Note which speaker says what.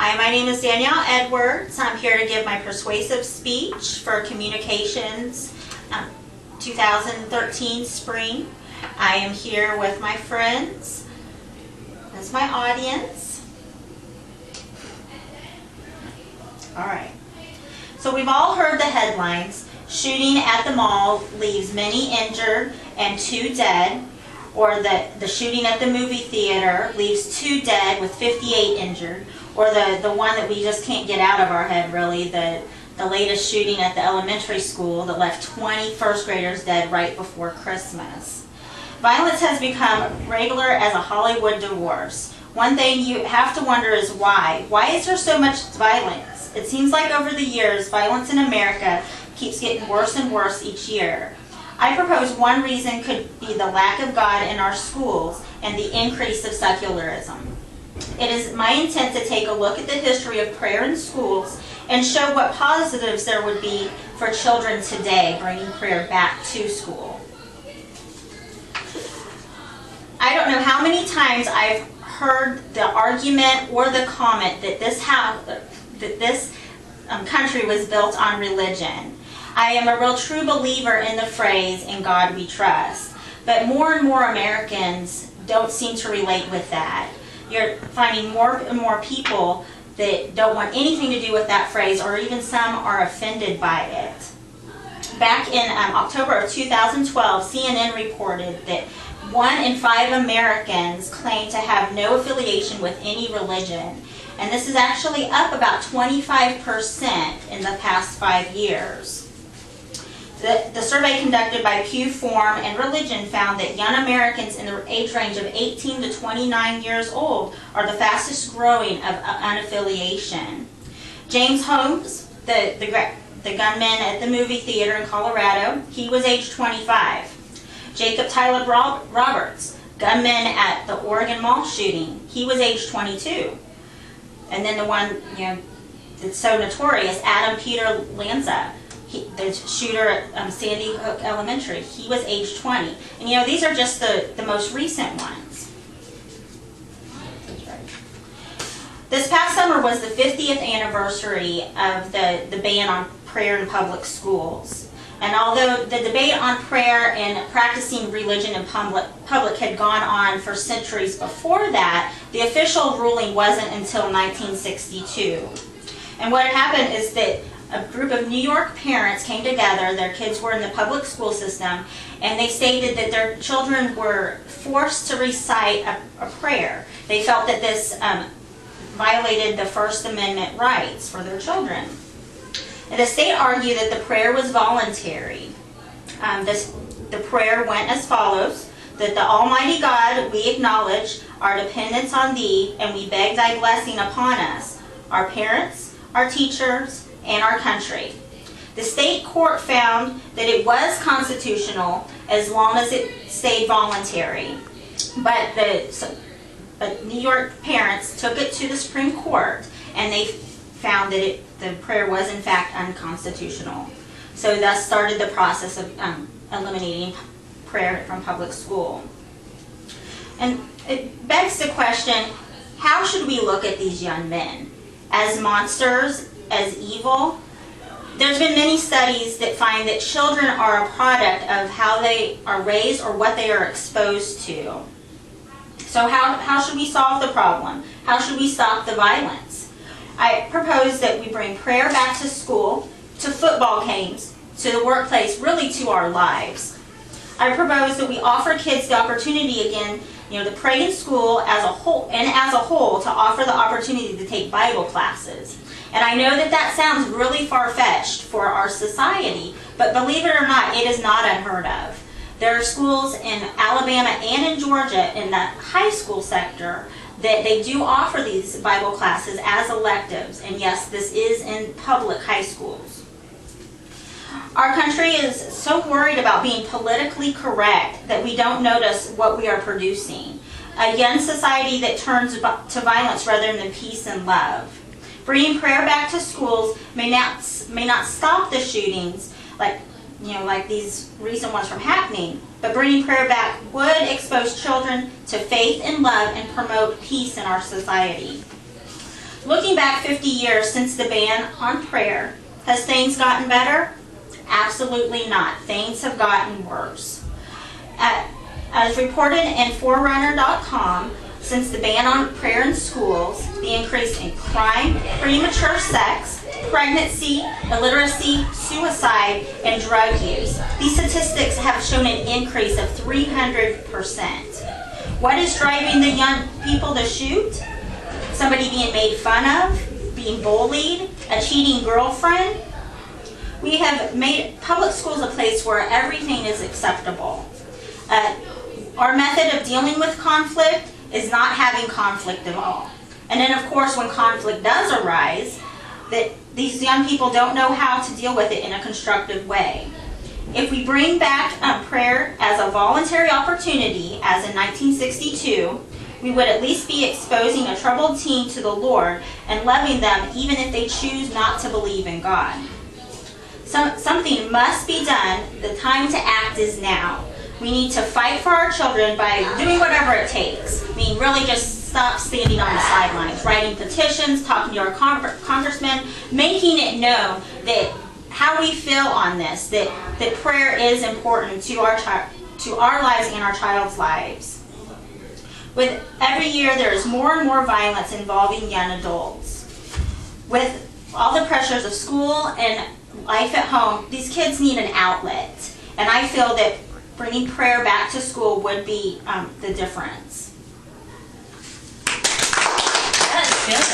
Speaker 1: Hi, my name is Danielle Edwards. I'm here to give my persuasive speech for Communications 2013 Spring. I am here with my friends. That's my audience. All right. So we've all heard the headlines. Shooting at the mall leaves many injured and 2 dead. Or the shooting at the movie theater leaves 2 dead with 58 injured. Or the one that we just can't get out of our head, really, the latest shooting at the elementary school that left 20 first graders dead right before Christmas. Violence has become regular as a Hollywood divorce. One thing you have to wonder is why. Why is there so much violence? It seems like over the years, violence in America keeps getting worse and worse each year. I propose one reason could be the lack of God in our schools and the increase of secularism. It is my intent to take a look at the history of prayer in schools and show what positives there would be for children today bringing prayer back to school. I don't know how many times I've heard the argument or the comment that this country was built on religion. I am a real true believer in the phrase, "In God we trust," but more and more Americans don't seem to relate with that. You're finding more and more people that don't want anything to do with that phrase, or even some are offended by it. Back in October of 2012, CNN reported that 1 in 5 Americans claim to have no affiliation with any religion. And this is actually up about 25% in the past 5 years. The survey conducted by Pew Forum and Religion found that young Americans in the age range of 18 to 29 years old are the fastest growing of unaffiliation. James Holmes, the gunman at the movie theater in Colorado, he was age 25. Jacob Tyler Roberts, gunman at the Oregon Mall shooting, he was age 22. And then the one, that's so notorious, Adam Peter Lanza, the shooter at Sandy Hook Elementary, he was age 20. And these are just the most recent ones. This past summer was the 50th anniversary of the ban on prayer in public schools. And although the debate on prayer and practicing religion in public had gone on for centuries before that, the official ruling wasn't until 1962. And what had happened is that a group of New York parents came together, their kids were in the public school system, and they stated that their children were forced to recite a prayer. They felt that this violated the First Amendment rights for their children. And the state argued that the prayer was voluntary. The prayer went as follows: that the Almighty God, we acknowledge our dependence on Thee, and we beg Thy blessing upon us, our parents, our teachers, and our country. The state court found that it was constitutional as long as it stayed voluntary. But New York parents took it to the Supreme Court, and they found that the prayer was in fact unconstitutional. So thus started the process of eliminating prayer from public school. And it begs the question, how should we look at these young men? As monsters? As evil? There's been many studies that find that children are a product of how they are raised or what they are exposed to. So how should we solve the problem? How should we stop the violence? I propose that we bring prayer back to school, to football games, to the workplace, really to our lives. I propose that we offer kids the opportunity again, to pray in school as a whole, to offer the opportunity to take Bible classes. And I know that sounds really far-fetched for our society, but believe it or not, it is not unheard of. There are schools in Alabama and in Georgia in the high school sector that they do offer these Bible classes as electives. And yes, this is in public high schools. Our country is so worried about being politically correct that we don't notice what we are producing. A young society that turns to violence rather than peace and love. Bringing prayer back to schools may not stop the shootings, like these recent ones from happening, but bringing prayer back would expose children to faith and love and promote peace in our society. Looking back back 50 years since the ban on prayer, has things gotten better? Absolutely not. Things have gotten worse. As reported in Forerunner.com, since the ban on prayer in schools, the increase in crime, premature sex, pregnancy, illiteracy, suicide, and drug use. These statistics have shown an increase of 300%. What is driving the young people to shoot? Somebody being made fun of, being bullied, a cheating girlfriend. We have made public schools a place where everything is acceptable. Our method of dealing with conflict is not having conflict at all. And then of course when conflict does arise, that these young people don't know how to deal with it in a constructive way. If we bring back prayer as a voluntary opportunity, as in 1962, we would at least be exposing a troubled teen to the Lord and loving them even if they choose not to believe in God. Something must be done. The time to act is now. We need to fight for our children by doing whatever it takes. I mean, really just stop standing on the sidelines, writing petitions, talking to our congressmen, making it known that how we feel on this, that prayer is important to our lives and our child's lives. With every year, there is more and more violence involving young adults. With all the pressures of school and life at home, these kids need an outlet. And I feel that bringing prayer back to school would be the difference.
Speaker 2: That is good.